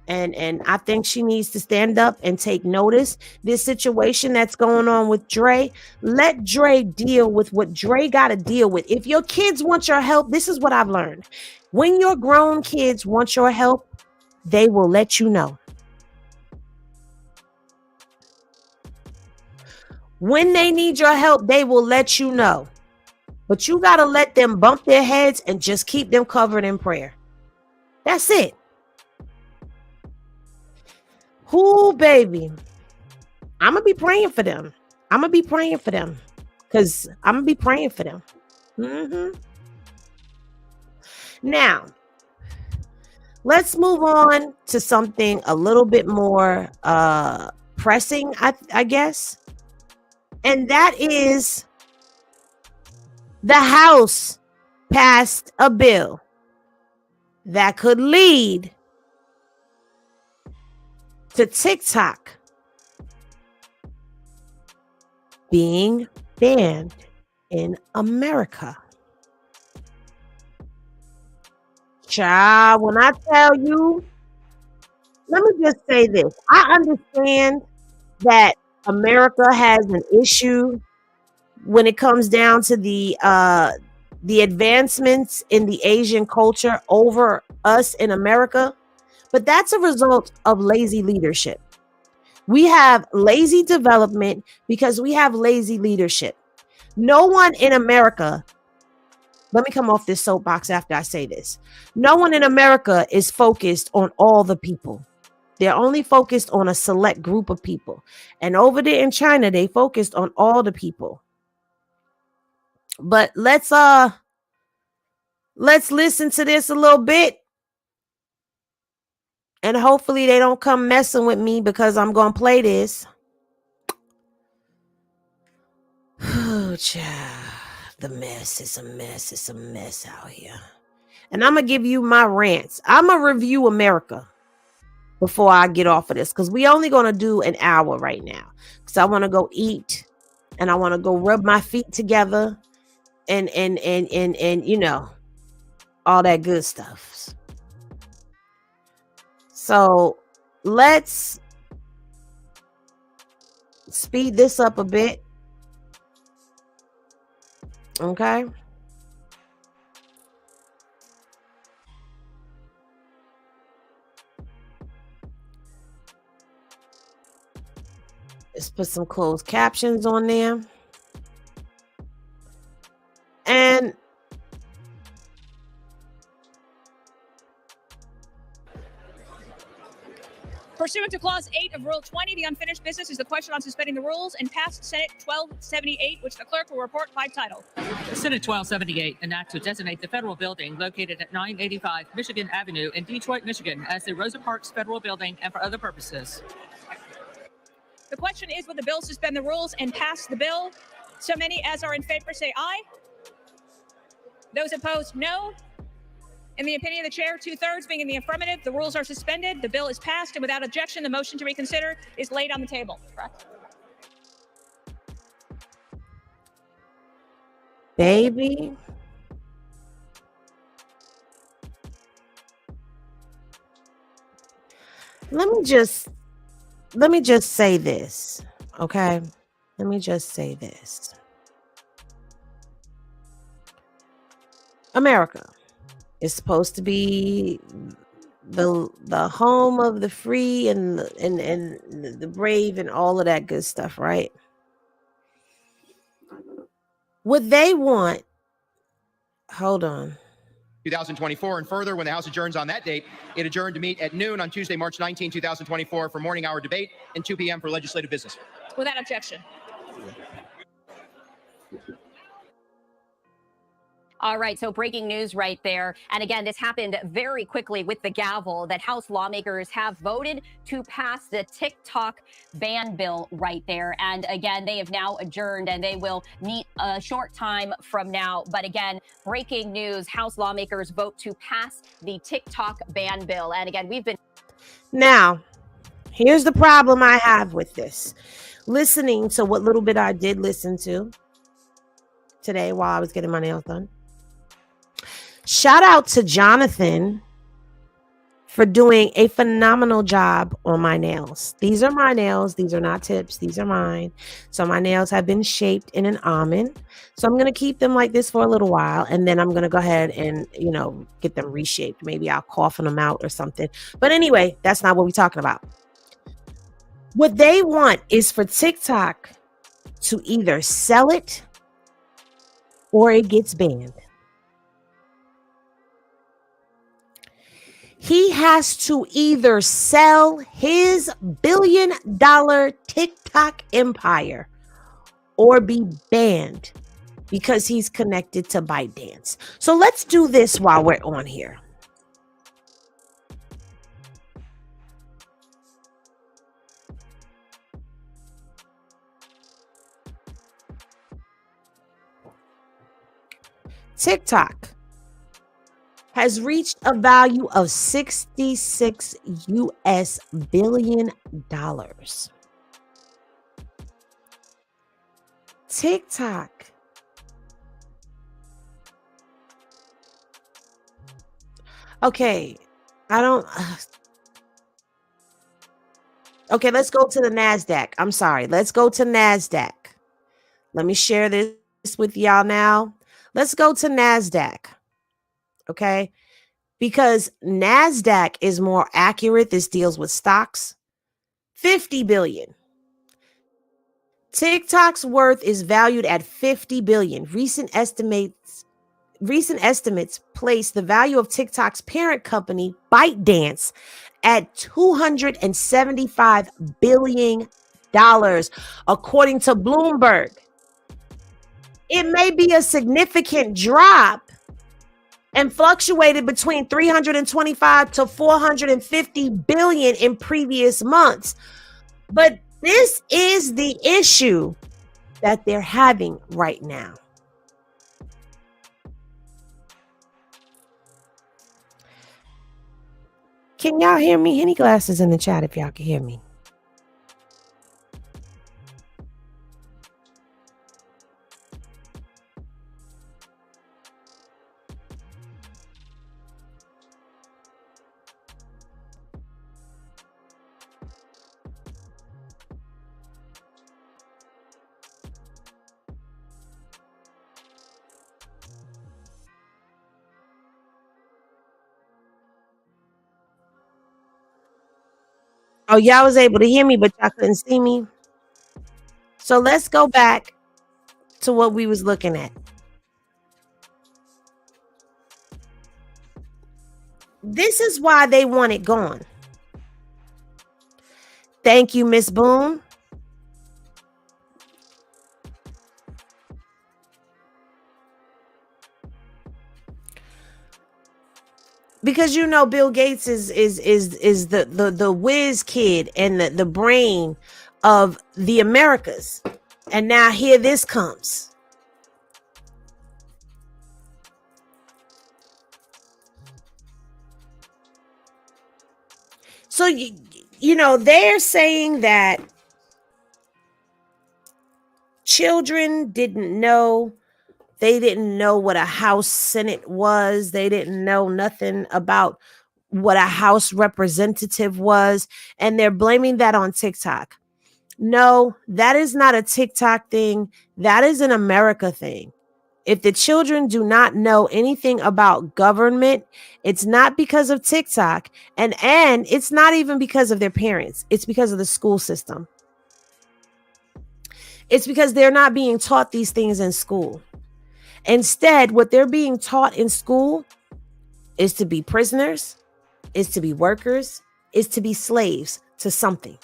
And I think she needs to stand up and take notice. This situation that's going on with Dre, let Dre deal with what Dre got to deal with. If your kids want your help, this is what I've learned. When your grown kids want your help, they will let you know. When they need your help, they will let you know. But you got to let them bump their heads and just keep them covered in prayer. That's it. Who, baby? I'm going to be praying for them. I'm going to be praying for them. Because I'm going to be praying for them. Now, let's move on to something a little bit more pressing, I guess. And that is the House passed a bill that could lead to TikTok being banned in America. Child, when I tell you, let me just say this. I understand that America has an issue when it comes down to the advancements in the Asian culture over us in America, but that's a result of lazy leadership. We have lazy development because we have lazy leadership. No one in America, let me come off this soapbox after I say this. No one in America is focused on all the people. They're only focused on a select group of people. And over there in China, they focused on all the people. But let's listen to this a little bit. And hopefully they don't come messing with me because I'm going to play this. Oh, child. The mess is a mess. It's a mess out here. And I'm going to give you my rants. I'm going to review America before I get off of this, because we only going to do an hour right now, because I want to go eat and I want to go rub my feet together and you know, all that good stuff. So let's speed this up a bit. Okay. Let's put some closed captions on there. And pursuant to Clause 8 of Rule 20, the unfinished business is the question on suspending the rules and passed Senate 1278, which the clerk will report by title. Senate 1278 enacts to designate the federal building located at 985 Michigan Avenue in Detroit, Michigan as the Rosa Parks Federal Building and for other purposes. The question is, will the bill suspend the rules and pass the bill? So many as are in favor say aye. Those opposed, no. In the opinion of the chair, 2/3 being in the affirmative, the rules are suspended, the bill is passed, and without objection, the motion to reconsider is laid on the table. Correct? baby, let me just say this, okay? Let me just say this. America is supposed to be the home of the free and the brave and all of that good stuff, right? What they want, hold on. 2024, and further, when the House adjourns on that date, it adjourned to meet at noon on Tuesday, March 19, 2024 for morning hour debate and 2 p.m. for legislative business. Without objection. All right, so breaking news right there. And again, this happened very quickly with the gavel that House lawmakers have voted to pass the TikTok ban bill right there. And again, they have now adjourned and they will meet a short time from now. But again, breaking news, House lawmakers vote to pass the TikTok ban bill. And again, we've been... Now, here's the problem I have with this. Listening to what little bit I did listen to today while I was getting my nails done. Shout out to Jonathan for doing a phenomenal job on my nails. These are my nails. These are not tips. These are mine. So my nails have been shaped in an almond. So I'm going to keep them like this for a little while. And then I'm going to go ahead and, get them reshaped. Maybe I'll coffin them out or something. But anyway, that's not what we're talking about. What they want is for TikTok to either sell it or it gets banned. He has to either sell his billion-dollar TikTok empire or be banned because he's connected to ByteDance. So let's do this while we're on here. TikTok has reached a value of 66 US billion dollars. TikTok okay, okay, let's go to the NASDAQ. I'm sorry. Let's go to NASDAQ. Let me share this with y'all now. Let's go to NASDAQ. Okay, because NASDAQ is more accurate. This deals with stocks. 50 billion. TikTok's worth is valued at 50 billion. Recent estimates place the value of TikTok's parent company, ByteDance, at $275 billion, according to Bloomberg. It may be a significant drop and fluctuated between 325 to 450 billion in previous months. But this is the issue that they're having right now. Can y'all hear me? Any glasses in the chat if y'all can hear me? Oh, y'all was able to hear me, but y'all couldn't see me. So let's go back to what we was looking at. This is why they want it gone. Thank you, Miss Boone. Because Bill Gates is the whiz kid and the brain of the Americas. And now here this comes. So they're saying that children didn't know. They didn't know what a House Senate was. They didn't know nothing about what a House representative was. And they're blaming that on TikTok. No, that is not a TikTok thing. That is an America thing. If the children do not know anything about government, it's not because of TikTok. And it's not even because of their parents. It's because of the school system. It's because they're not being taught these things in school. Instead, what they're being taught in school is to be prisoners, is to be workers, is to be slaves to something.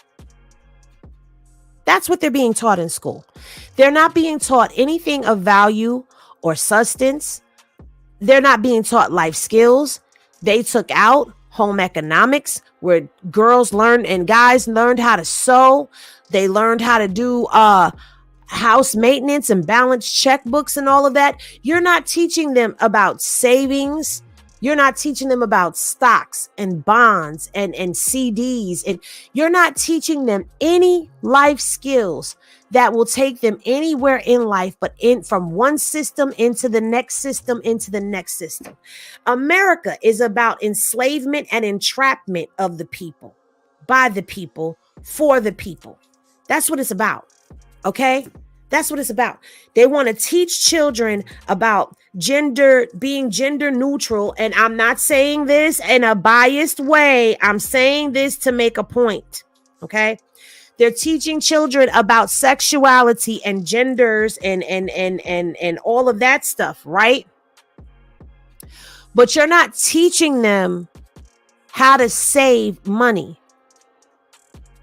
That's what they're being taught in school. They're not being taught anything of value or substance They're not being taught life skills. They took out home economics, where girls learned and guys learned how to sew. They learned how to do house maintenance and balance checkbooks and all of that. You're not teaching them about savings. You're not teaching them about stocks and bonds and CDs. And you're not teaching them any life skills that will take them anywhere in life, but from one system into the next system, into the next system. America is about enslavement and entrapment of the people, by the people, for the people. That's what it's about. Okay? That's what it's about. They want to teach children about gender, being gender neutral. And I'm not saying this in a biased way. I'm saying this to make a point. Okay? They're teaching children about sexuality and genders and all of that stuff, right? But you're not teaching them how to save money.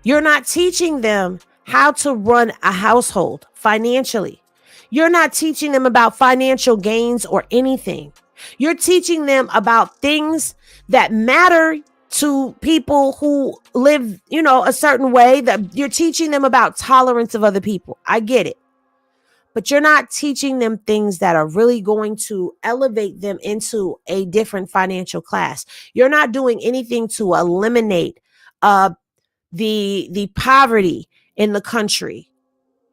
You're not teaching them how to run a household financially. You're not teaching them about financial gains or anything. You're teaching them about things that matter to people who live, a certain way. That you're teaching them about tolerance of other people. I get it. But you're not teaching them things that are really going to elevate them into a different financial class. You're not doing anything to eliminate the poverty in the country.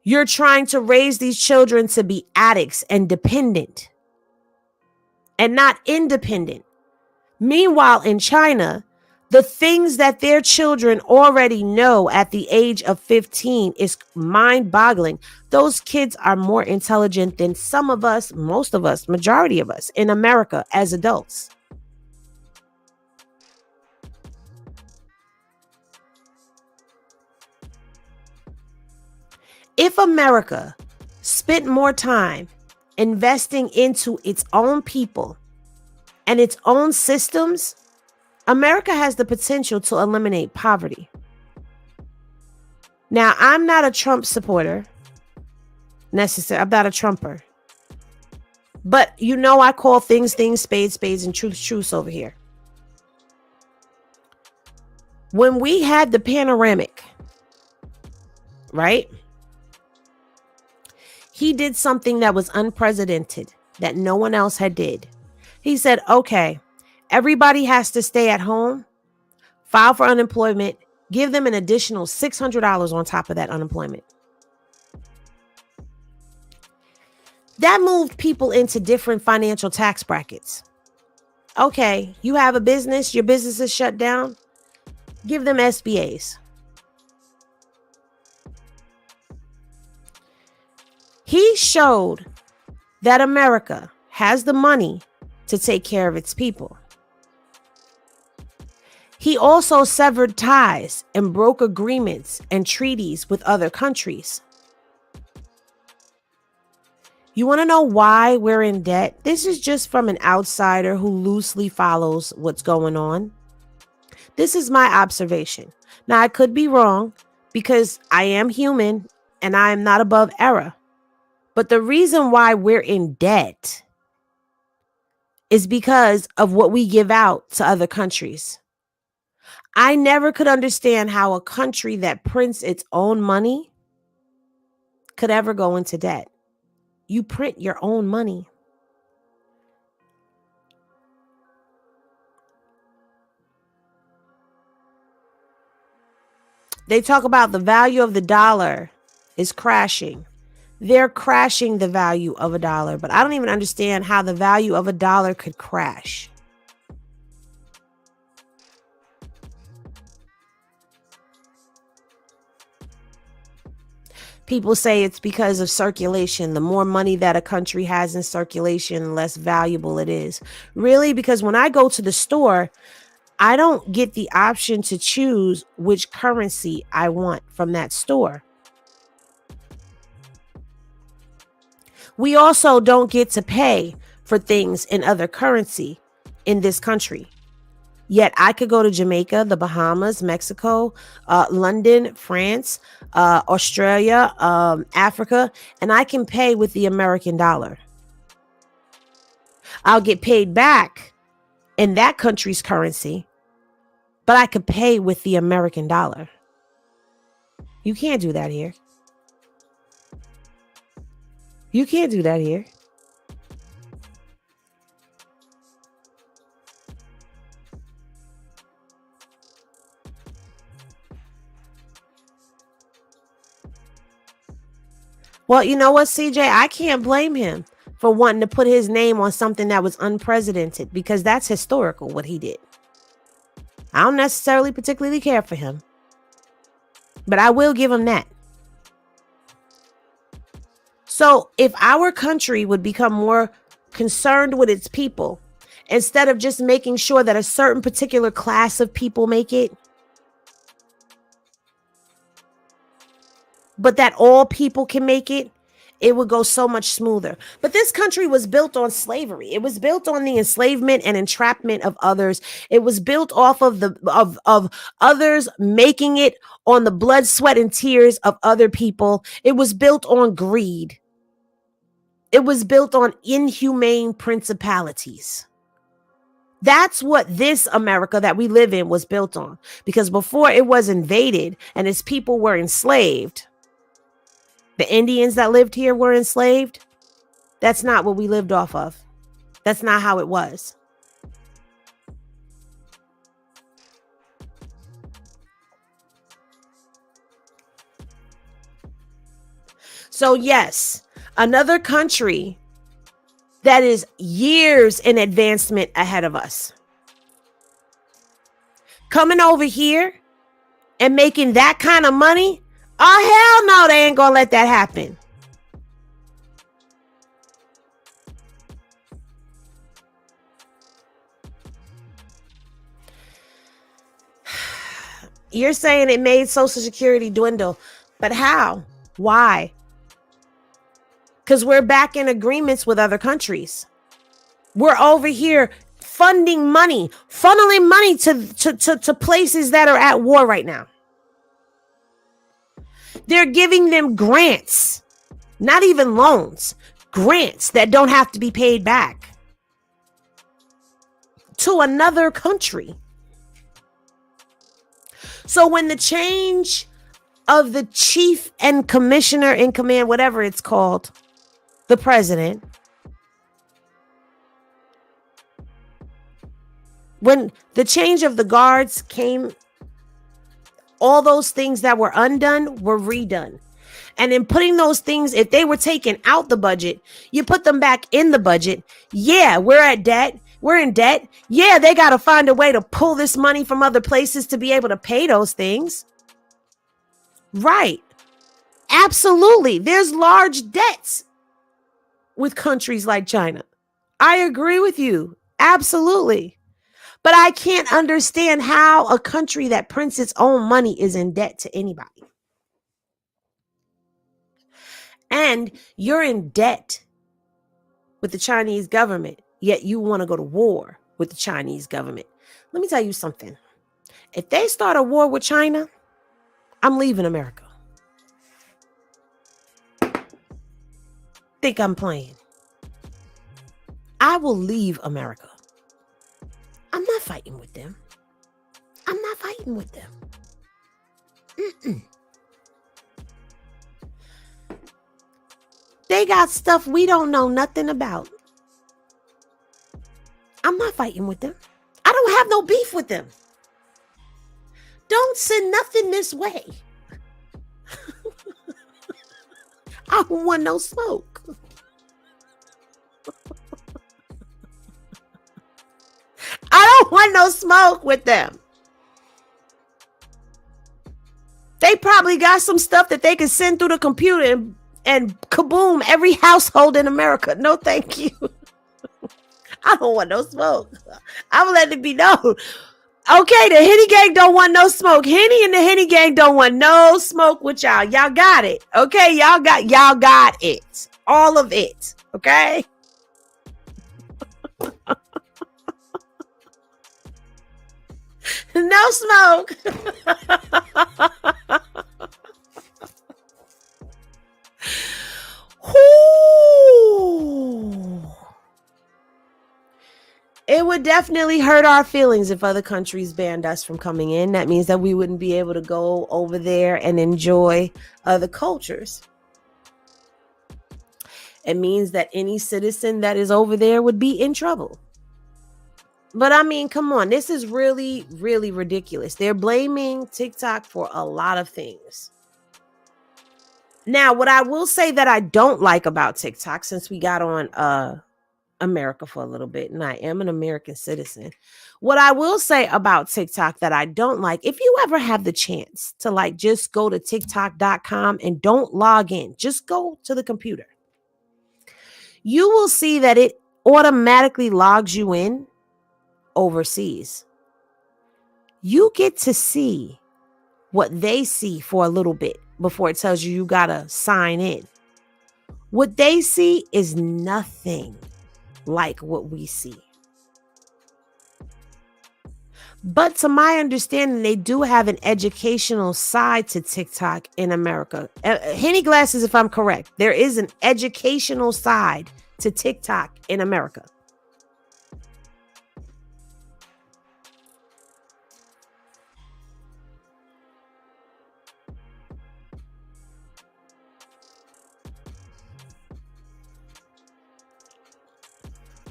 You're trying to raise these children to be addicts and dependent and not independent. Meanwhile, in China, the things that their children already know at the age of 15 is mind-boggling. Those kids are more intelligent than some of us, most of us, majority of us in America as adults. If America spent more time investing into its own people and its own systems, America has the potential to eliminate poverty. Now, I'm not a Trump supporter, necessarily. I'm not a Trumper. But I call things, spades, and truths over here. When we had the panoramic, right? He did something that was unprecedented, that no one else had did. He said, okay, everybody has to stay at home, file for unemployment, give them an additional $600 on top of that unemployment. That moved people into different financial tax brackets. Okay, you have a business, your business is shut down, give them SBAs. He showed that America has the money to take care of its people. He also severed ties and broke agreements and treaties with other countries. You want to know why we're in debt? This is just from an outsider who loosely follows what's going on. This is my observation. Now, I could be wrong because I am human and I am not above error. But the reason why we're in debt is because of what we give out to other countries. I never could understand how a country that prints its own money could ever go into debt. You print your own money. They talk about the value of the dollar is crashing. They're crashing the value of a dollar, but I don't even understand how the value of a dollar could crash. People say it's because of circulation. The more money that a country has in circulation, the less valuable it is. Really? Because when I go to the store, I don't get the option to choose which currency I want from that store. We also don't get to pay for things in other currency in this country. Yet I could go to Jamaica, the Bahamas, Mexico, London, France, Australia, Africa, and I can pay with the American dollar. I'll get paid back in that country's currency, but I could pay with the American dollar. You can't do that here. You can't do that here. Well, you know what, CJ? I can't blame him for wanting to put his name on something that was unprecedented, because that's historical, what he did. I don't necessarily particularly care for him, but I will give him that. So if our country would become more concerned with its people, instead of just making sure that a certain particular class of people make it, but that all people can make it, it would go so much smoother. But this country was built on slavery. It was built on the enslavement and entrapment of others. It was built off of of others making it on the blood, sweat, and tears of other people. It was built on greed. It was built on inhumane principalities. That's what this America that we live in was built on. Because before it was invaded and its people were enslaved, the Indians that lived here were enslaved. That's not what we lived off of. That's not how it was. So yes, another country that is years in advancement ahead of us, coming over here and making that kind of money. Oh, hell no, they ain't gonna let that happen. You're saying it made Social Security dwindle, but how? Why? Because we're back in agreements with other countries. We're over here funding money, funneling money to places that are at war right now. They're giving them grants, not even loans, grants that don't have to be paid back to another country. So when the change of the chief and commissioner in command, whatever it's called, the president, when the change of the guards came, all those things that were undone were redone. And in putting those things, if they were taken out the budget, you put them back in the budget. Yeah, we're at debt. We're in debt. Yeah, they got to find a way to pull this money from other places to be able to pay those things. Right. Absolutely. There's large debts with countries like China. I agree with you. Absolutely. But I can't understand how a country that prints its own money is in debt to anybody. And you're in debt with the Chinese government, yet you want to go to war with the Chinese government. Let me tell you something. If they start a war with China, I'm leaving America. Think I'm playing. I will leave America. I'm not fighting with them. I'm not fighting with them. They got stuff we don't know nothing about. I'm not fighting with them. I don't have no beef with them. Don't send nothing this way. I don't want no smoke. I don't want no smoke with them. They probably got some stuff that they can send through the computer and kaboom, every household in America. No, thank you. I don't want no smoke. I'm letting it be known. Okay, the Henny Gang don't want no smoke. Henny and the Henny Gang don't want no smoke with y'all. Y'all got it. Okay, y'all got it. All of it. Okay? No smoke. Ooh. It would definitely hurt our feelings if other countries banned us from coming in. That means that we wouldn't be able to go over there and enjoy other cultures. It means that any citizen that is over there would be in trouble. But I mean, come on, this is really, really ridiculous. They're blaming TikTok for a lot of things. Now, what I will say that I don't like about TikTok, since we got on America for a little bit, and I am an American citizen. What I will say about TikTok that I don't like, if you ever have the chance to like just go to TikTok.com and don't log in, just go to the computer. You will see that it automatically logs you in overseas. You get to see what they see for a little bit before it tells you gotta sign in. What they see is nothing like what we see. But to my understanding, they do have an educational side to TikTok in America. Henny Glasses, if I'm correct, there is an educational side to TikTok in America.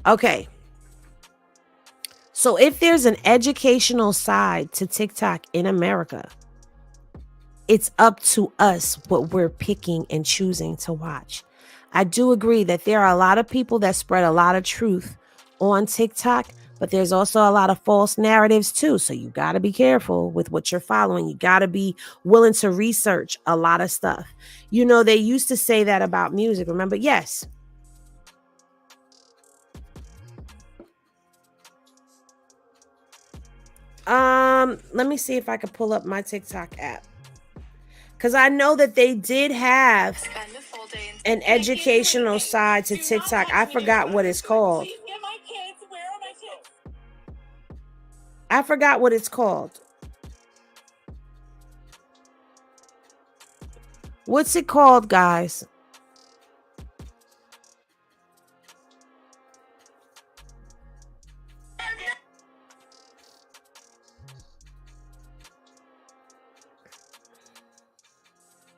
Okay. So if there's an educational side to TikTok in America, it's up to us what we're picking and choosing to watch. I do agree that there are a lot of people that spread a lot of truth on TikTok, but there's also a lot of false narratives too. So you got to be careful with what you're following. You got to be willing to research a lot of stuff. You know, they used to say that about music. Remember? Yes. Let me see if I can pull up my TikTok app. Because I know that they did have an educational side to TikTok. I forgot what it's called. I forgot what it's called. What's it called, guys?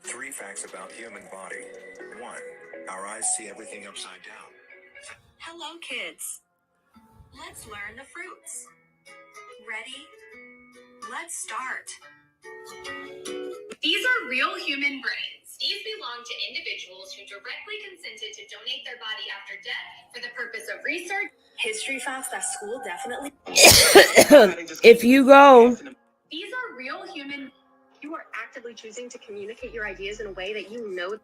Three facts about human body. 1. Our eyes see everything upside down. Hello, kids. Let's learn the fruits. Ready? Let's start. These are real human brains. These belong to individuals who directly consented to donate their body after death for the purpose of research. History facts that school definitely. If you go. These are real human. You are actively choosing to communicate your ideas in a way that you know.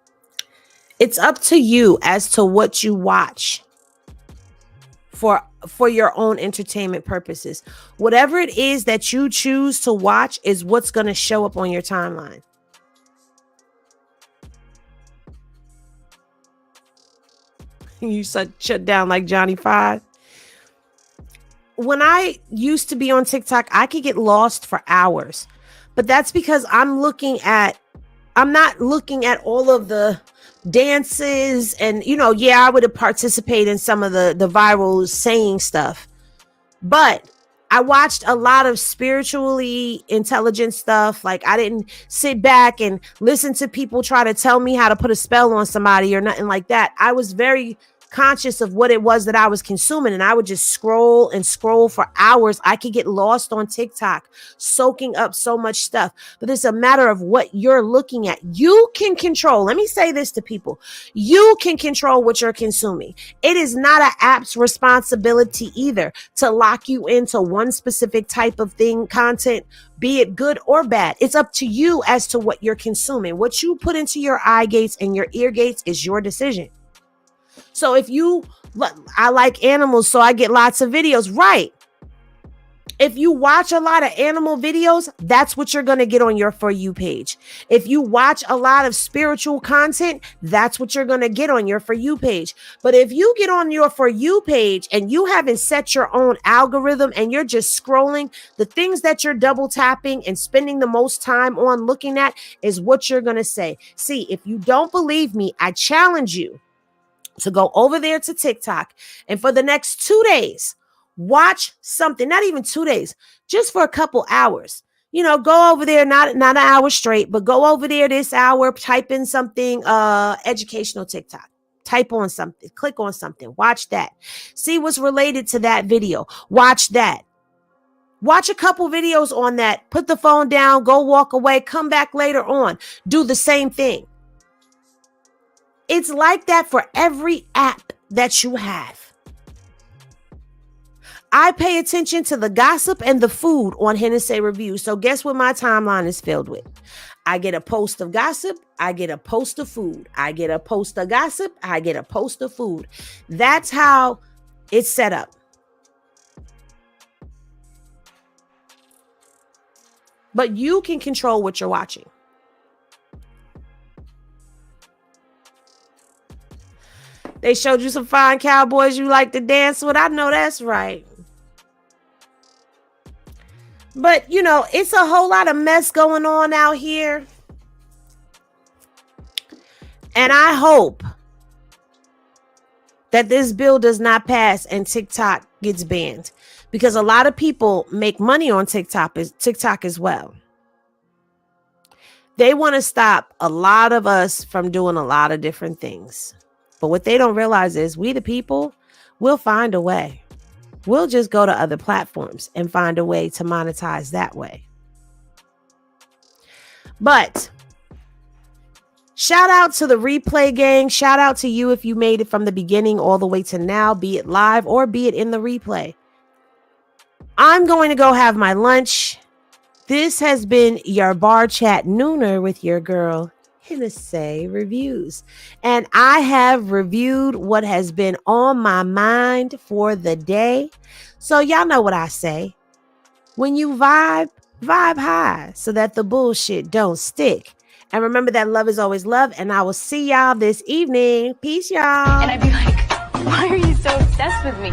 It's up to you as to what you watch for your own entertainment purposes. Whatever it is that you choose to watch is what's going to show up on your timeline. You shut down like Johnny Five. When I used to be on TikTok, I could get lost for hours. But that's because I'm not looking at all of the dances and, you know, yeah, I would participate in some of the viral saying stuff. But I watched a lot of spiritually intelligent stuff. Like I didn't sit back and listen to people try to tell me how to put a spell on somebody or nothing like that. I was very conscious of what it was that I was consuming, and I would just scroll and scroll for hours. I could get lost on TikTok, soaking up so much stuff. But it's a matter of what you're looking at. You can control. Let me say this to people. You can control what you're consuming. It is not an app's responsibility either to lock you into one specific type of thing, content, be it good or bad. It's up to you as to what you're consuming. What you put into your eye gates and your ear gates is your decision. So if I like animals, so I get lots of videos, right? If you watch a lot of animal videos, that's what you're going to get on your For You page. If you watch a lot of spiritual content, that's what you're going to get on your For You page. But if you get on your For You page and you haven't set your own algorithm and you're just scrolling, the things that you're double tapping and spending the most time on looking at is what you're going to say. See, if you don't believe me, I challenge you to go over there to TikTok and for the next 2 days, Watch something, not even 2 days, just for a couple hours. You know, go over there, not an hour straight, but go over there this hour, type in something educational TikTok. Type on something, click on something, watch that. See what's related to that video. Watch that. Watch a couple videos on that. Put the phone down, go walk away, come back later on. Do the same thing. It's like that for every app that you have. I pay attention to the gossip and the food on Hennessy Reviews. So guess what my timeline is filled with? I get a post of gossip. I get a post of food. I get a post of gossip. I get a post of food. That's how it's set up. But you can control what you're watching. They showed you some fine cowboys you like to dance with. I know that's right. But, you know, it's a whole lot of mess going on out here. And I hope that this bill does not pass and TikTok gets banned. Because a lot of people make money on TikTok as well. They want to stop a lot of us from doing a lot of different things. But what they don't realize is we, the people, will find a way. We'll just go to other platforms and find a way to monetize that way. But shout out to the replay gang. Shout out to you if you made it from the beginning all the way to now, be it live or be it in the replay. I'm going to go have my lunch. This has been your Bar Chat Nooner with your girl, Hennessy Reviews. And I have reviewed what has been on my mind for the day. So y'all know what I say. When you vibe high so that the bullshit don't stick. And remember that love is always love. And I will see y'all this evening. Peace, y'all. And I'd be like, why are you so obsessed with me?